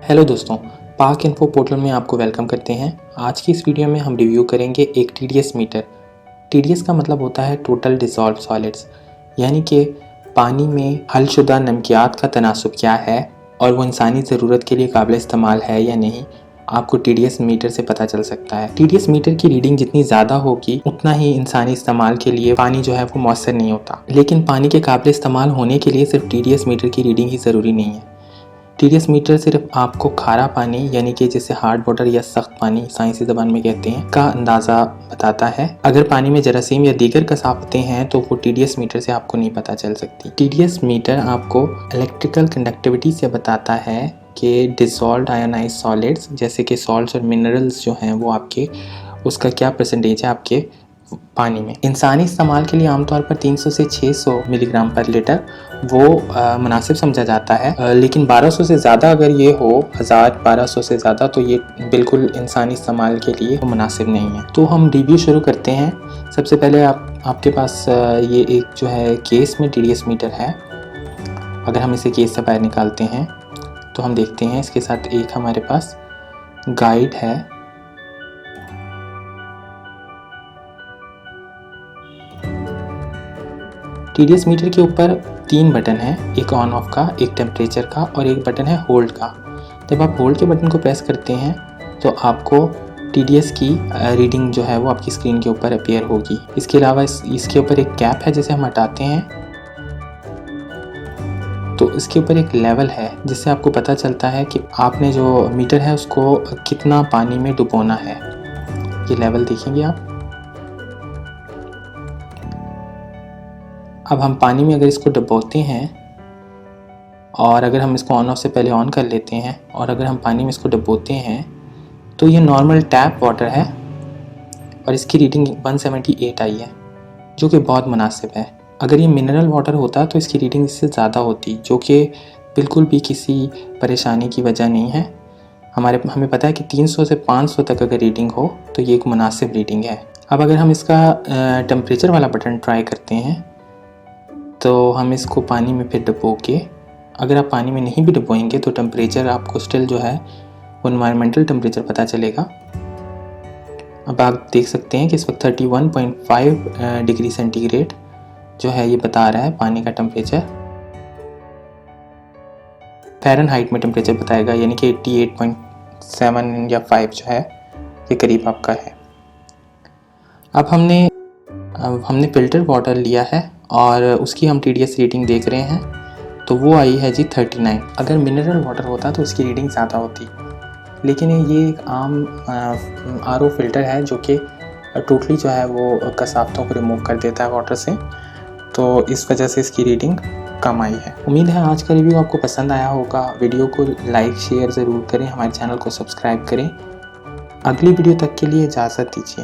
Hello दोस्तों, पाक info portal में आपको वेलकम करते हैं। आज की इस वीडियो में हम रिव्यू करेंगे एक टीडीएस मीटर। टीडीएस का मतलब होता है टोटल डिसॉल्व सॉलिड्स, यानी कि पानी में हलशुदा नमकियात का तनासुब क्या है और वो इंसानी ज़रूरत के लिए काबिल इस्तेमाल है या नहीं, आपको टीडीएस मीटर से पता चल सकता है। टीडीएस मीटर की रीडिंग जितनी ज़्यादा होगी उतना ही इंसानी इस्तेमाल के लिए पानी जो है वो मौसर नहीं होता। लेकिन पानी के काबिल इस्तेमाल होने के लिए सिर्फ टीडीएस मीटर की रीडिंग ही ज़रूरी नहीं है। टीडीएस मीटर सिर्फ आपको खारा पानी यानी कि जिसे हार्ड वाटर या सख्त पानी साइंसी ज़बान में कहते हैं का अंदाज़ा बताता है। अगर पानी में जरासीम या दीगर कसावतें हैं तो वो टीडीएस मीटर से आपको नहीं पता चल सकती। टीडीएस मीटर आपको इलेक्ट्रिकल कंडक्टिविटी से बताता है कि डिसॉल्व्ड आयोनाइज सॉलिड्स जैसे कि सॉल्ट्स और मिनरल्स जो हैं वो आपके उसका क्या परसेंटेज है आपके पानी में। इंसानी इस्तेमाल के लिए आमतौर पर 300 से 600 मिलीग्राम पर लीटर वो मुनासिब समझा जाता है, लेकिन 1200 से ज़्यादा अगर ये हो, 1200 से ज़्यादा, तो ये बिल्कुल इंसानी इस्तेमाल के लिए मुनासिब नहीं है। तो हम रिव्यू शुरू करते हैं। सबसे पहले आपके पास ये एक जो है केस में टीडीएस मीटर है। अगर हम इसे केस से बाहर निकालते हैं तो हम देखते हैं इसके साथ एक हमारे पास गाइड है। टीडीएस मीटर के ऊपर 3 बटन हैं, एक ऑन ऑफ का, एक टेम्परेचर का और एक बटन है होल्ड का। जब आप होल्ड के बटन को प्रेस करते हैं तो आपको टीडीएस की रीडिंग जो है वो आपकी स्क्रीन के ऊपर अपीयर होगी। इसके अलावा इसके ऊपर एक कैप है जिसे हम हटाते हैं तो इसके ऊपर एक लेवल है जिससे आपको पता चलता है कि आपने जो मीटर है उसको कितना पानी में डुबोना है। ये लेवल देखेंगे आप। अब हम पानी में अगर इसको डुबोते हैं और अगर हम इसको ऑन ऑफ से पहले ऑन कर लेते हैं और अगर हम पानी में इसको डुबोते हैं तो ये नॉर्मल टैप वाटर है और इसकी रीडिंग 178 आई है, जो कि बहुत मुनासिब है। अगर ये मिनरल वाटर होता तो इसकी रीडिंग इससे ज़्यादा होती, जो कि बिल्कुल भी किसी परेशानी की वजह नहीं है। हमें पता है कि 300 से 500 तक अगर रीडिंग हो तो ये एक मुनासिब रीडिंग है। अब अगर हम इसका टेम्परेचर वाला बटन ट्राई करते हैं तो हम इसको पानी में फिर डुबो के, अगर आप पानी में नहीं भी डुबोएंगे तो टेम्परेचर आपको स्टिल जो है वो एनवायरमेंटल टेम्परेचर पता चलेगा। अब आप देख सकते हैं कि इस वक्त 31.5 डिग्री सेंटीग्रेड जो है ये बता रहा है पानी का टेम्परेचर। फ़ारेनहाइट में टेम्परेचर बताएगा, यानी कि 88.7 या 5 जो है ये करीब आपका है। अब हमने फ़िल्टर वाटर लिया है और उसकी हम टीडीएस रीडिंग देख रहे हैं तो वो आई है जी 39। अगर मिनरल वाटर होता तो इसकी रीडिंग ज़्यादा होती, लेकिन ये एक आम आरओ फ़िल्टर है जो कि टोटली जो है वो कसावतों को रिमूव कर देता है वाटर से, तो इस वजह से इसकी रीडिंग कम आई है। उम्मीद है आज का रिव्यू आपको पसंद आया होगा। वीडियो को लाइक शेयर ज़रूर करें, हमारे चैनल को सब्सक्राइब करें। अगली वीडियो तक के लिए इजाज़त दीजिए।